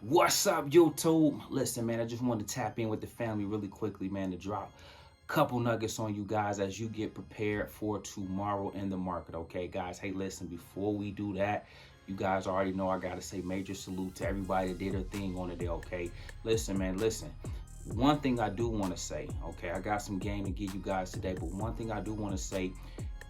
What's up, YouTube? Listen, man, I just wanted to tap in with the family really quickly, man, to drop a couple nuggets on you guys as you get prepared for tomorrow in the market, okay, guys? Hey, listen, before we do that, you guys already know I got to say major salute to everybody that did their thing on it there, okay? Listen, man, listen. One thing I do want to say, okay, I got some game to give you guys today, but one thing I do want to say,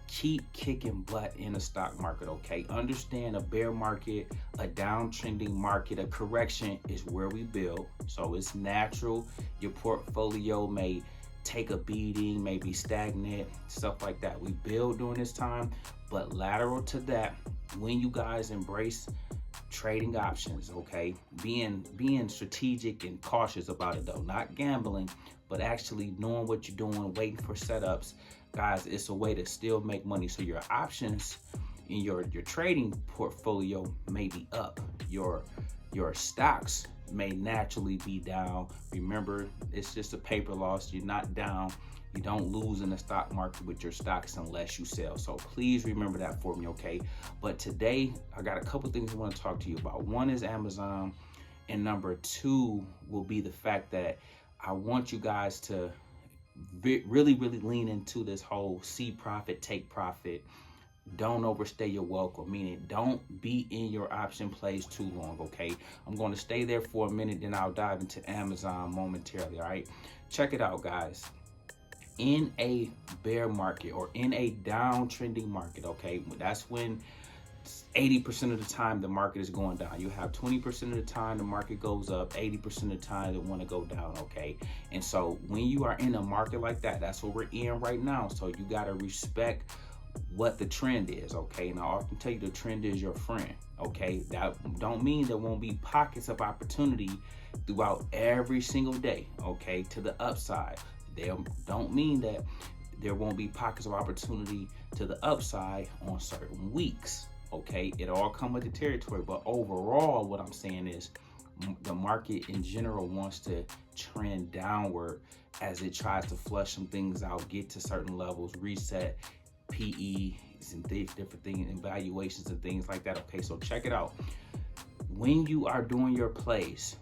keep kicking butt in the stock market, okay? Understand a bear market, a downtrending market, a correction is where we build. So it's natural. Your portfolio may take a beating, may be stagnant, stuff like that. We build during this time, but lateral to that, when you guys embrace trading options, okay, being strategic and cautious about it though, not gambling, but actually knowing what you're doing, waiting for setups, guys, it's a way to still make money. So your options in your trading portfolio may be up, your stocks may naturally be down. Remember, it's just a paper loss. You're not down. You don't lose in the stock market with your stocks unless you sell. So please remember that for me, okay? But today, I got a couple things I want to talk to you about. One is Amazon, and number two will be the fact that I want you guys to really lean into this whole see profit, take profit. Don't overstay your welcome, meaning don't be in your option plays too long, okay? I'm going to stay there for a minute, then I'll dive into Amazon momentarily, all right? Check it out, guys. In a bear market or in a downtrending market, okay, that's when 80% of the time the market is going down. You have 20% of the time the market goes up, 80% of the time they want to go down, okay? And so when you are in a market like that, that's what we're in right now. So you got to respect what the trend is, okay? And I often tell you the trend is your friend, okay? That don't mean there won't be pockets of opportunity throughout every single day, okay, to the upside. They don't mean that there won't be pockets of opportunity to the upside on certain weeks, okay? It all come with the territory, but overall, what I'm saying is the market in general wants to trend downward as it tries to flush some things out, get to certain levels, reset PEs and different things, and valuations and things like that, okay? So check it out. When you are doing your plays,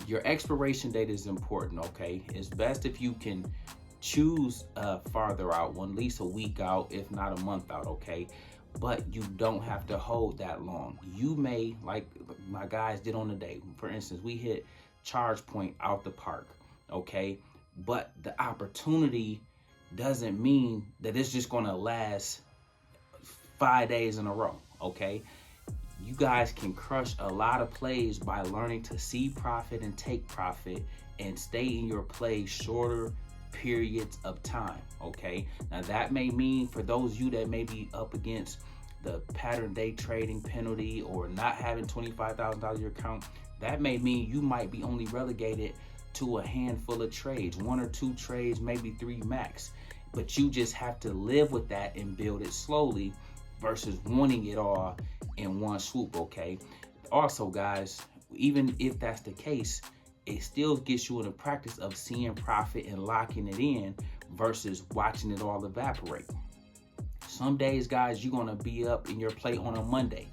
your expiration date is important, okay? It's best if you can choose farther out, one at least a week out, if not a month out, okay? But you don't have to hold that long. You may, like my guys did on the day, for instance, we hit charge point out the park, okay? But the opportunity doesn't mean that it's just gonna last 5 days in a row, okay? You guys can crush a lot of plays by learning to see profit and take profit and stay in your play shorter periods of time, okay? Now that may mean for those of you that may be up against the pattern day trading penalty or not having $25,000 in your account, that may mean you might be only relegated to a handful of trades, 1 or 2 trades, maybe 3 max. But you just have to live with that and build it slowly versus wanting it all in one swoop, okay? Also, guys, even if that's the case, it still gets you in the practice of seeing profit and locking it in versus watching it all evaporate. Some days, guys, you're gonna be up in your play on a Monday.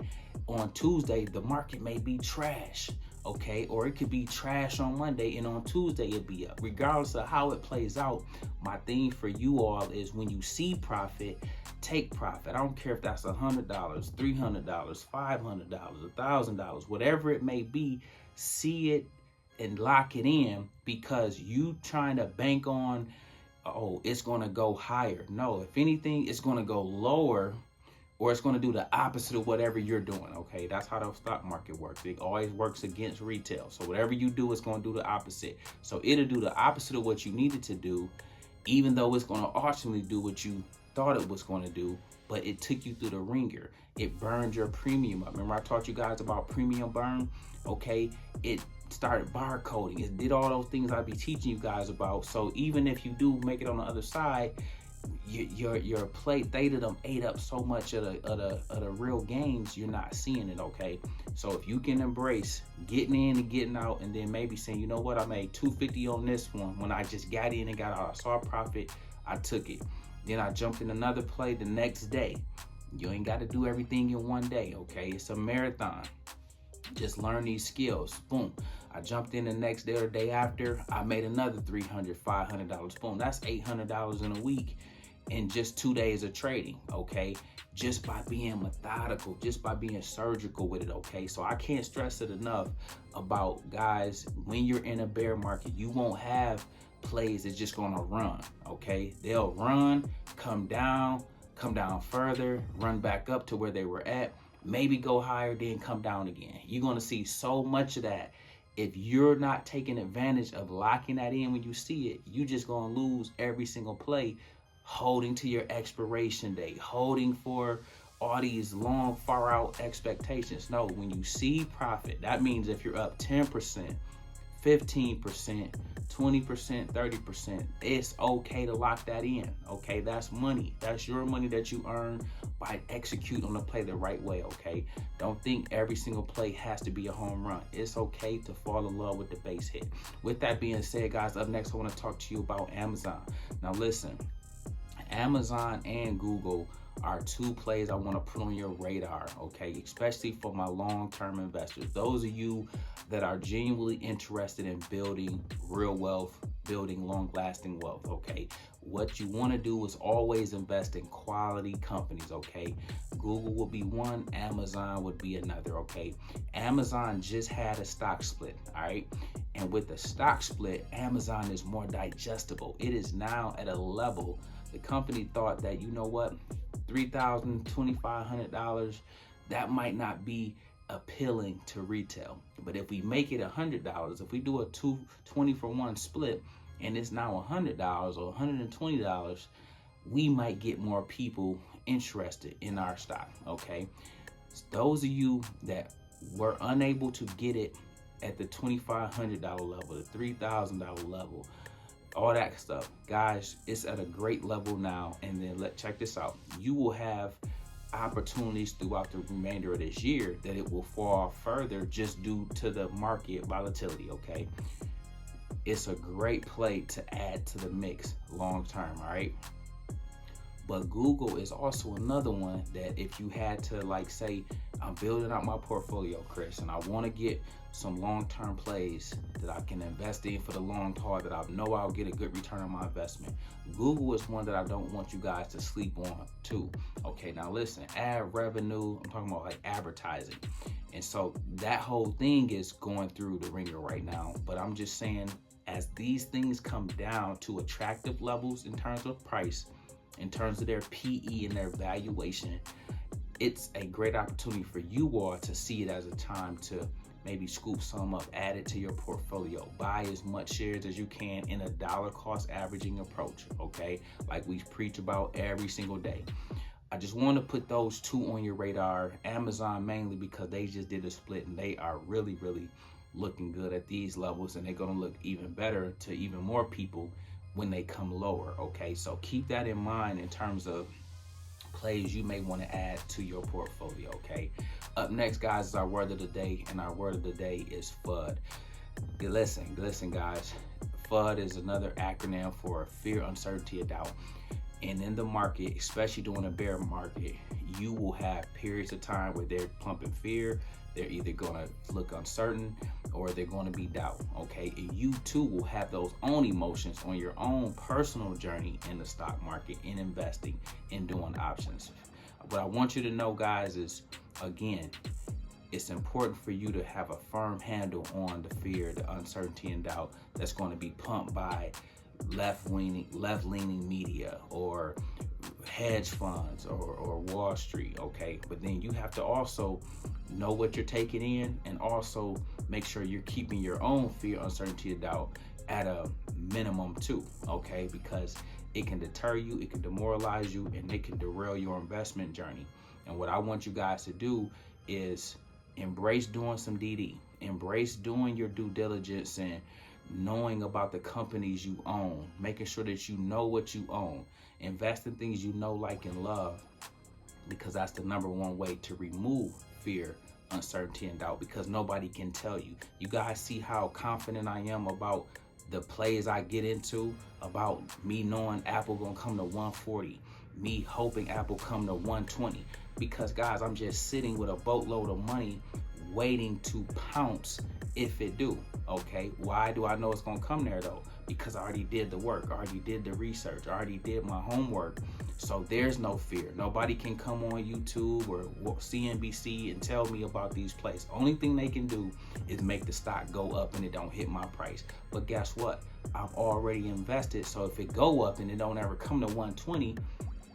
On Tuesday, the market may be trash, okay? Or it could be trash on Monday and on Tuesday it'll be up. Regardless of how it plays out, my thing for you all is when you see profit, take profit. I don't care if that's $100, $300, $500, $1,000, whatever it may be, see it and lock it in, because you trying to bank on, oh, it's gonna go higher. No, if anything, it's gonna go lower, or it's going to do the opposite of whatever you're doing, okay? That's how the stock market works. It always works against retail. So whatever you do, it's going to do the opposite. So it'll do the opposite of what you needed to do, even though it's going to ultimately do what you thought it was going to do, but it took you through the ringer. It burned your premium up. Remember I taught you guys about premium burn? Okay, it started barcoding. It did all those things I'd be teaching you guys about. So even if you do make it on the other side, your plate theta them ate up so much of the real gains, you're not seeing it, okay? So if you can embrace getting in and getting out, and then maybe saying, you know what, I made 250 on this one when I just got in and got out, I saw profit, I took it, then I jumped in another play the next day. You ain't got to do everything in one day, okay? It's a marathon. Just learn these skills. Boom. I jumped in the next day or the day after. I made another $300, $500. Boom. That's $800 in a week in just 2 days of trading. Okay. Just by being methodical, just by being surgical with it. Okay. So I can't stress it enough about, guys, when you're in a bear market, you won't have plays that's just going to run. Okay. They'll run, come down further, run back up to where they were at. Maybe go higher, then come down again. You're going to see so much of that. If you're not taking advantage of locking that in when you see it, you just going to lose every single play, holding to your expiration date, holding for all these long, far out expectations. No, when you see profit, that means if you're up 10%, 15%, 20%, 30%, it's okay to lock that in. Okay, that's money. That's your money that you earn by execute on the play the right way. Okay, don't think every single play has to be a home run. It's okay to fall in love with the base hit. With that being said, guys, up next I want to talk to you about Amazon. Now listen, Amazon and Google are two plays I want to put on your radar, okay? Especially for my long-term investors. Those of you that are genuinely interested in building real wealth, building long-lasting wealth, okay? What you want to do is always invest in quality companies, okay? Google will be one, Amazon would be another, okay? Amazon just had a stock split, all right? And with the stock split, Amazon is more digestible. It is now at a level, the company thought that, you know what, $3,000, $2,500, that might not be appealing to retail. But if we make it $100, if we do a 20-for-1 split and it's now $100 or $120, we might get more people interested in our stock, okay? Those of you that were unable to get it at the $2,500 level, the $3,000 level, all that stuff, guys, it's at a great level now. And then check this out. You will have opportunities throughout the remainder of this year that it will fall further just due to the market volatility, okay? It's a great play to add to the mix long term, all right? But Google is also another one that if you had to, like, say, I'm building out my portfolio, Chris, and I want to get some long-term plays that I can invest in for the long haul, that I know I'll get a good return on my investment. Google is one that I don't want you guys to sleep on too. Okay, now listen, ad revenue, I'm talking about like advertising. And so that whole thing is going through the ringer right now. But I'm just saying, as these things come down to attractive levels in terms of price, in terms of their PE and their valuation, it's a great opportunity for you all to see it as a time to maybe scoop some up, add it to your portfolio, buy as much shares as you can in a dollar cost averaging approach, okay? Like we preach about every single day. I just want to put those two on your radar. Amazon mainly because they just did a split and they are really, really looking good at these levels, and they're going to look even better to even more people when they come lower, okay? So keep that in mind in terms of plays you may want to add to your portfolio, okay? Up next, guys, is our word of the day, and our word of the day is FUD. Listen, guys. FUD is another acronym for fear, uncertainty, and doubt. And in the market, especially during a bear market, you will have periods of time where they're pumping fear. They're either going to look uncertain or they're going to be doubt, okay? And you too will have those own emotions on your own personal journey in the stock market, in investing, in doing options. What I want you to know, guys, is, again, it's important for you to have a firm handle on the fear, the uncertainty, and doubt that's going to be pumped by left-leaning media or hedge funds or Wall Street, okay? But then you have to also know what you're taking in, and also make sure you're keeping your own fear, uncertainty, and doubt at a minimum too, okay? Because it can deter you, it can demoralize you, and it can derail your investment journey. And what I want you guys to do is embrace doing some DD, embrace doing your due diligence and knowing about the companies you own, making sure that you know what you own, invest in things you know, like, and love, because that's the number one way to remove fear, uncertainty, and doubt, because nobody can tell you. You guys see how confident I am about the plays I get into, about me knowing Apple gonna come to 140, me hoping Apple come to 120, because guys, I'm just sitting with a boatload of money waiting to pounce if it do. Okay, why do I know it's gonna come there though? Because I already did the work, I already did the research, I already did my homework. So there's no fear. Nobody can come on YouTube or CNBC and tell me about these plays. Only thing they can do is make the stock go up and it don't hit my price. But guess what? I've already invested. So if it go up and it don't ever come to 120,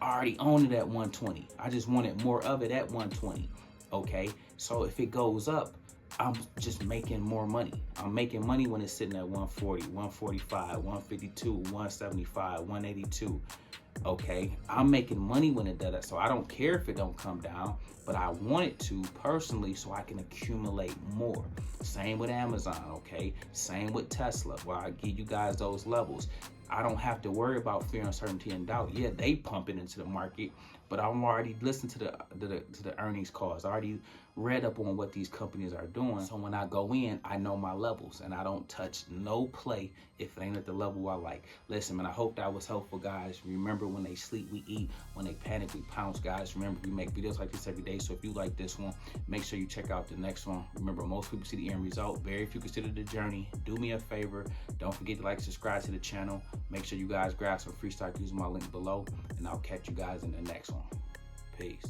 I already own it at 120. I just wanted more of it at 120. Okay, so if it goes up, I'm just making more money. I'm making money when it's sitting at 140, 145, 152, 175, 182. Okay, I'm making money when it does that, so I don't care if it don't come down, but I want it to personally so I can accumulate more. Same with Amazon, okay? Same with Tesla, where I give you guys those levels. I don't have to worry about fear, uncertainty, and doubt. Yeah, they pump it into the market, but I'm already listening to the earnings calls. I already read up on what these companies are doing. So when I go in, I know my levels, and I don't touch no play if it ain't at the level I like. Listen, man, I hope that was helpful, guys. Remember, when they sleep, we eat. When they panic, we pounce, guys. Remember, we make videos like this every day. So if you like this one, make sure you check out the next one. Remember, most people see the end result. Very few consider the journey. Do me a favor. Don't forget to like, subscribe to the channel. Make sure you guys grab some free stock using my link below, and I'll catch you guys in the next one. Peace.